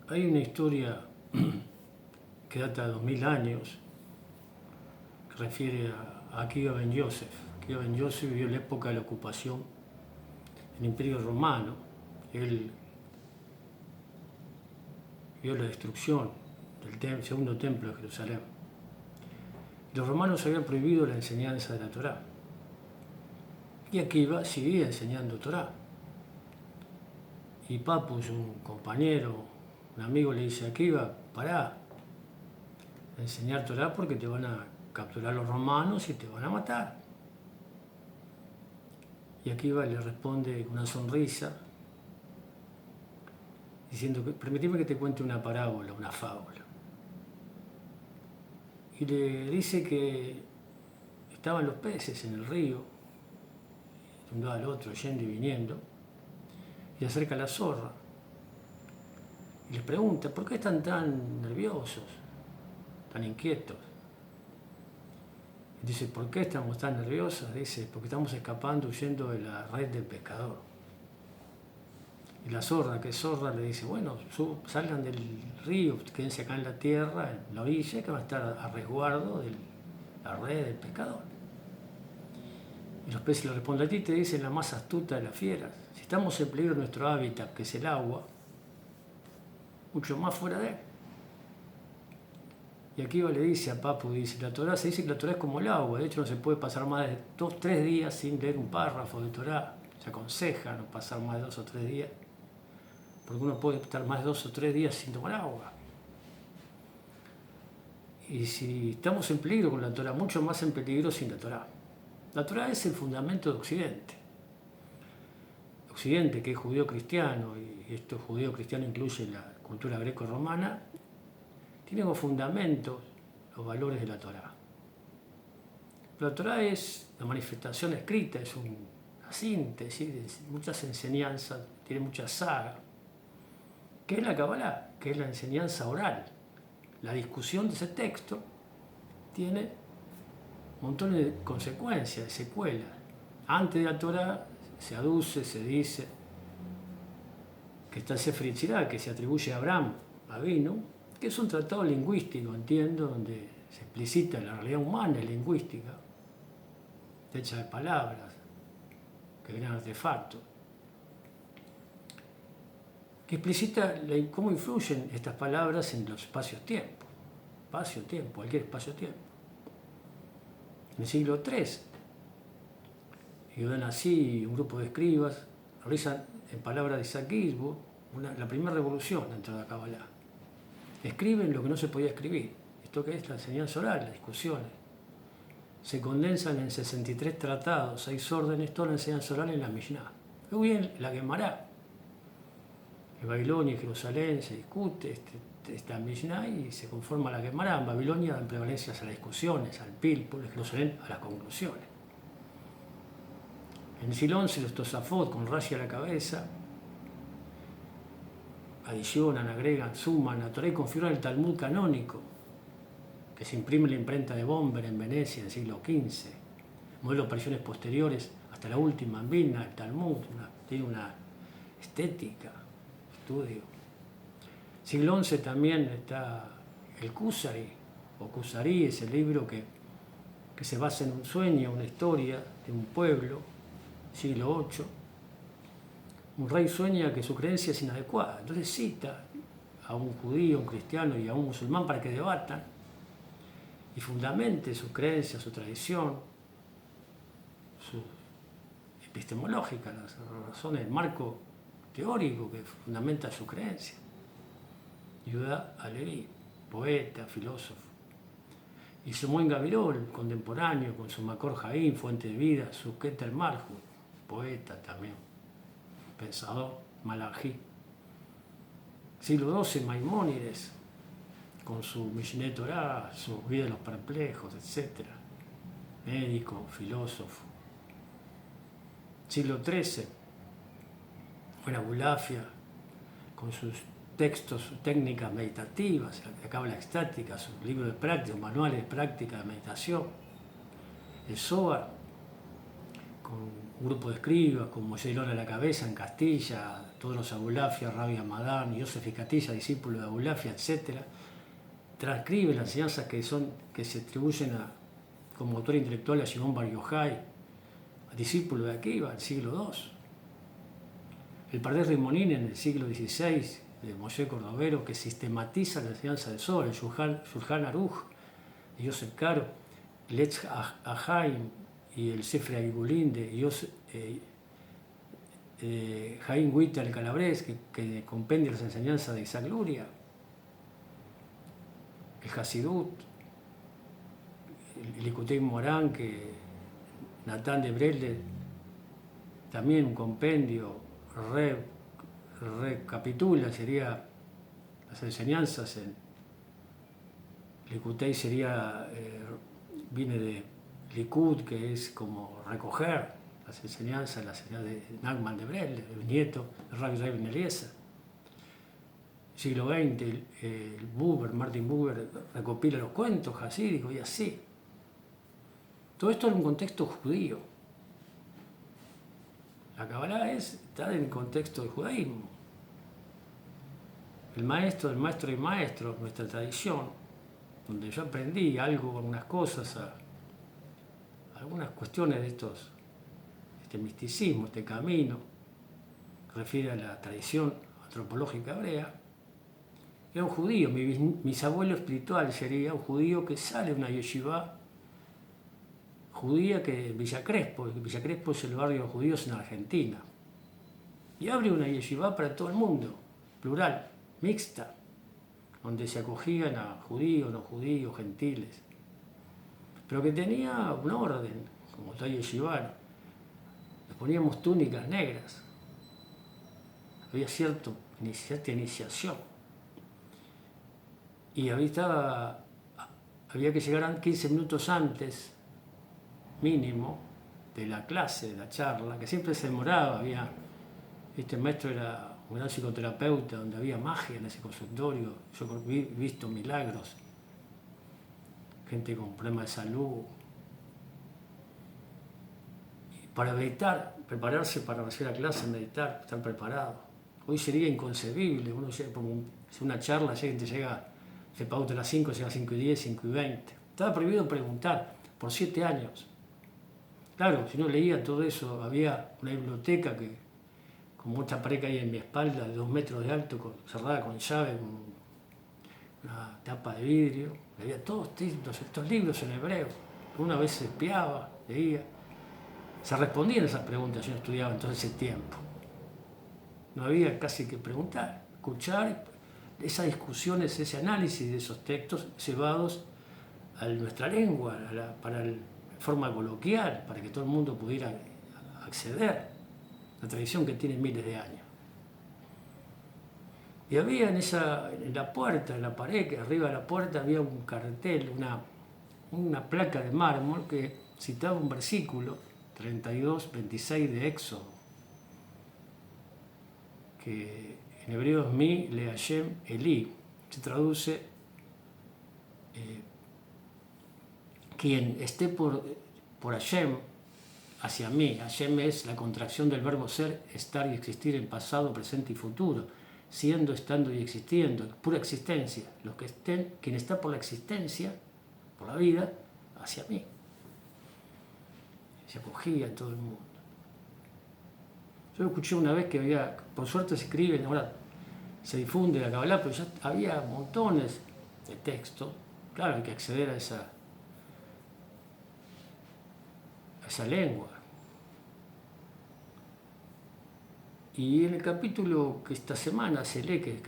Hay una historia que data de 2000 años que refiere a Akiva Ben Yosef. Akiva Ben Yosef vivió la época de la ocupación del Imperio Romano. Él vio la destrucción del segundo templo de Jerusalén. Los romanos habían prohibido la enseñanza de la Torá. Y Akiva seguía enseñando Torá. Y Papus, un compañero, un amigo, le dice: Akiva, pará de enseñar Torá porque te van a capturar los romanos y te van a matar. Y Akiva le responde con una sonrisa, diciendo: permitime que te cuente una parábola, una fábula. Y le dice que estaban los peces en el río, de un lado al otro, yendo y viniendo, y acerca la zorra. Y les pregunta: ¿por qué están tan nerviosos, tan inquietos? Y dice: ¿por qué estamos tan nerviosos? Dice: porque estamos escapando, huyendo de la red del pescador. Y la zorra, que es zorra, le dice: bueno, salgan del río, quédense acá en la tierra, en la orilla, que van a estar a resguardo de la red del pescador. Y los peces le responden: a ti te dicen la más astuta de las fieras. Si estamos en peligro de nuestro hábitat, que es el agua, mucho más fuera de él. Y Akiva le dice a Papu, dice: la Torá, se dice que la Torá es como el agua, de hecho no se puede pasar más de 2 o 3 días sin leer un párrafo de Torá. Se aconseja no pasar más de 2 o 3 días, porque uno puede estar más de 2 o 3 días sin tomar agua. Y si estamos en peligro con la Torá, mucho más en peligro sin la Torá. La Torá es el fundamento de Occidente. Occidente, que es judío-cristiano, y esto judío-cristiano incluye la cultura greco-romana, tiene como fundamentos los valores de la Torá. La Torá es la manifestación escrita, es una síntesis de muchas enseñanzas, tiene mucha saga, que es la Kabbalah, que es la enseñanza oral. La discusión de ese texto tiene montones de consecuencias, de secuelas. Antes de la Torá se aduce, se dice que está el Sefer Yetzirah, que se atribuye a Abraham Avinu, que es un tratado lingüístico, entiendo, donde se explicita la realidad humana y lingüística, hecha de palabras, que eran artefactos, que explicita cómo influyen estas palabras en los espacios-tiempo. Espacio-tiempo, cualquier espacio-tiempo. En el siglo III, Yehuda Nasi y un grupo de escribas realizan, en palabras de Isaac Ginsburg, la primera revolución dentro de la Kabbalah. Escriben lo que no se podía escribir. Esto que es la enseñanza oral, las discusiones. Se condensan en 63 tratados, 6 órdenes, toda la enseñanza oral en la Mishnah. Muy bien, la Gemara. En Babilonia y Jerusalén se discute esta Mishnah y se conforma la Gemara. En Babilonia dan prevalencia a las discusiones, al pilpul, en Jerusalén a las conclusiones. En el siglo XI los Tosafot, con Rashi a la cabeza, adicionan, agregan, suman, la Torá y configuran el Talmud canónico, que se imprime en la imprenta de Bomber en Venecia en el siglo XV. Modelos de apariciones posteriores hasta la última en Vilna, el Talmud, tiene una estética, estudio. Siglo XI también está el Kusari, o Kusari es el libro que se basa en un sueño, una historia de un pueblo, siglo VIII. Un rey sueña que su creencia es inadecuada, entonces cita a un judío, un cristiano y a un musulmán para que debatan y fundamente su creencia, su tradición, su epistemológica, las razones, el marco teórico que fundamenta su creencia. Yehuda Halevi, poeta, filósofo. Y Shmuel Gabirol, contemporáneo, con su Makor Jaim, fuente de vida, su Keter Malhut, poeta también, pensador, Malají. Siglo XII, Maimónides, con su Mishneh Torah, su vida de los perplejos, etc. Médico, filósofo. Siglo XIII, Juan Abulafia, con sus textos, sus técnicas meditativas, la Cábala extática, sus libros de práctica, manuales de práctica de meditación. El Zohar, con un grupo de escribas con Moisés Lora a la cabeza en Castilla, todos los Abulafia, Rabbi Hamadán, Yosef y Catilla, discípulos de Abulafia, etc., transcribe las enseñanzas que se atribuyen como autor intelectual a Shimon Bar Yochai, discípulo de Akiva, del siglo II. El Pardes Rimonín en el siglo XVI, de Moshe Cordovero, que sistematiza la enseñanza del Zohar, el Shulchan Aruch de Yosef Karo, el Etz Haim y el Sefer Agigulín de Jaim Huita el Calabrés, que compendia las enseñanzas de Isaac Luria, el Hasidut, el Likutei Morán, que Natán de Brelde, también un compendio, recapitula, sería las enseñanzas en Likutei sería, viene de Likud, que es como recoger las enseñanzas de Nachman de Brelde, el nieto de Rabbi Ben Eliezer. Siglo XX, Martin Buber recopila los cuentos hasídicos y así. Todo esto en un contexto judío. La Kabbalah está en el contexto del judaísmo. El maestro y maestro, nuestra tradición, donde yo aprendí algo, algunas cosas, algunas cuestiones de este misticismo, este camino, que refiere a la tradición antropológica hebrea. Era un judío, mi bisabuelo espiritual sería un judío que sale de una yeshiva judía que Villa Crespo es el barrio de judíos en Argentina, y abre una yeshiva para todo el mundo, plural, mixta, donde se acogían a judíos, no judíos, gentiles, pero que tenía un orden, como está yeshivano. Les poníamos túnicas negras, había cierta iniciación, y había que llegar 15 minutos antes mínimo de la clase, de la charla, que siempre se demoraba. Este maestro era un gran psicoterapeuta, donde había magia en ese consultorio. Yo he visto milagros, gente con problemas de salud. Y para meditar, prepararse para hacer la clase, meditar, estar preparado. Hoy sería inconcebible, uno llega por una charla, gente llega, se pauta a las 5, llega a 5:10, 5:20. Estaba prohibido preguntar por 7 años. Claro, si no leía todo eso, había una biblioteca que, como otra pared que hay en mi espalda, de 2 metros de alto, cerrada con llave, con una tapa de vidrio. Había todos estos libros en hebreo. Una vez se espiaba, leía. Se respondían esas preguntas, yo no estudiaba entonces ese tiempo. No había casi que preguntar, escuchar esas discusiones, ese análisis de esos textos llevados a nuestra lengua, para forma coloquial, para que todo el mundo pudiera acceder. Una tradición que tiene miles de años. Y había en la puerta, en la pared, que arriba de la puerta había un cartel, una placa de mármol que citaba un versículo, 32:26 de Éxodo, que en hebreo es Mi le Hashem Eli, se traduce quien esté por Hashem, hacia mí. Hashem es la contracción del verbo ser, estar y existir en pasado, presente y futuro, siendo, estando y existiendo, pura existencia. Quien está por la existencia, por la vida, hacia mí. Se acogía a todo el mundo. Yo escuché una vez que había, por suerte se escriben, ahora se difunde la Kabbalah, pero ya había montones de textos. Claro, hay que acceder a esa lengua. Y en el capítulo que esta semana se lee, que es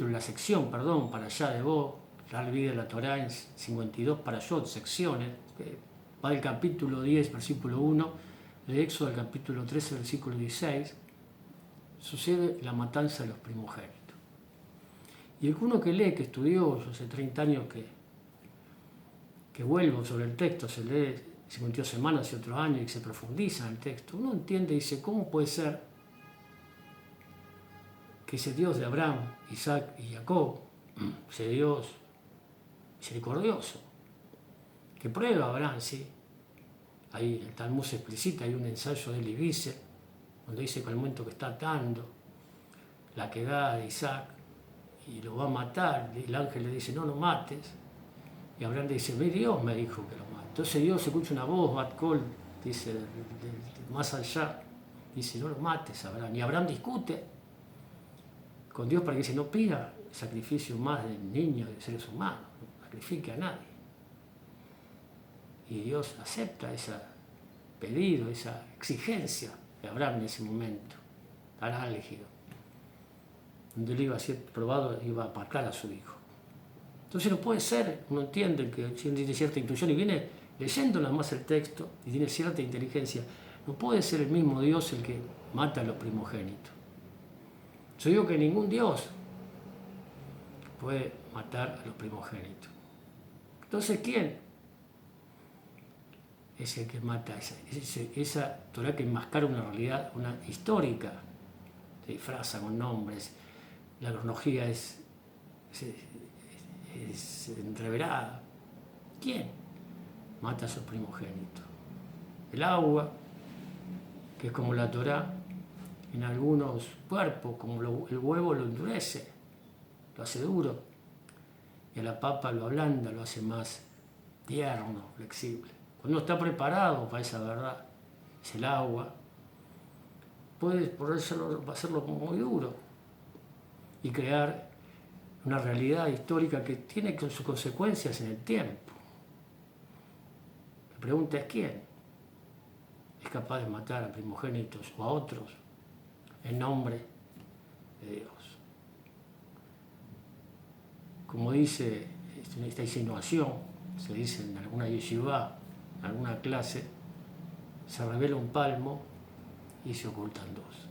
la sección, para allá de vos, la vida de la Torá en 52 parashot, secciones, que va del capítulo 10, versículo 1, de Éxodo al capítulo 13, versículo 16, sucede la matanza de los primogénitos. Y el uno que lee, que estudió, yo hace 30 años que vuelvo sobre el texto, se lee 52 semanas y otro año y se profundiza en el texto, uno entiende y dice, ¿cómo puede ser que ese Dios de Abraham, Isaac y Jacob, ese Dios misericordioso, que prueba a Abraham, sí, Ahí el Talmud se explicita, hay un ensayo de Elie Wiesel, donde dice que al momento que está atando la quedada de Isaac y lo va a matar, el ángel le dice, no lo mates. Y Abraham le dice, ve, Dios me dijo que lo mate. Entonces Dios escucha una voz, Bat Kol, dice, más allá, dice, no lo mates, Abraham. Y Abraham discute con Dios para que dice, no pida sacrificio más de niños, de seres humanos, no sacrifique a nadie. Y Dios acepta ese pedido, esa exigencia de Abraham en ese momento, tan álgido, donde él iba a ser probado, iba a apartar a su hijo. Entonces no puede ser, uno entiende que tiene cierta intuición y viene leyendo nada más el texto y tiene cierta inteligencia, no puede ser el mismo Dios el que mata a los primogénitos. Yo digo que ningún Dios puede matar a los primogénitos. Entonces, ¿quién es el que mata esa Torah que enmascara una realidad, una histórica, se disfraza con nombres, la cronología es entreverada? ¿Quién mata a sus primogénitos? El agua, que es como la Torah, en algunos cuerpos, como el huevo lo endurece, lo hace duro, y a la papa lo ablanda, lo hace más tierno, flexible. Cuando uno está preparado para esa verdad, es el agua, puede hacerlo muy duro y crear una realidad histórica que tiene sus consecuencias en el tiempo. La pregunta es quién es capaz de matar a primogénitos o a otros en nombre de Dios. Como dice esta insinuación, se dice en alguna yeshiva, en alguna clase, se revela un palmo y se ocultan dos.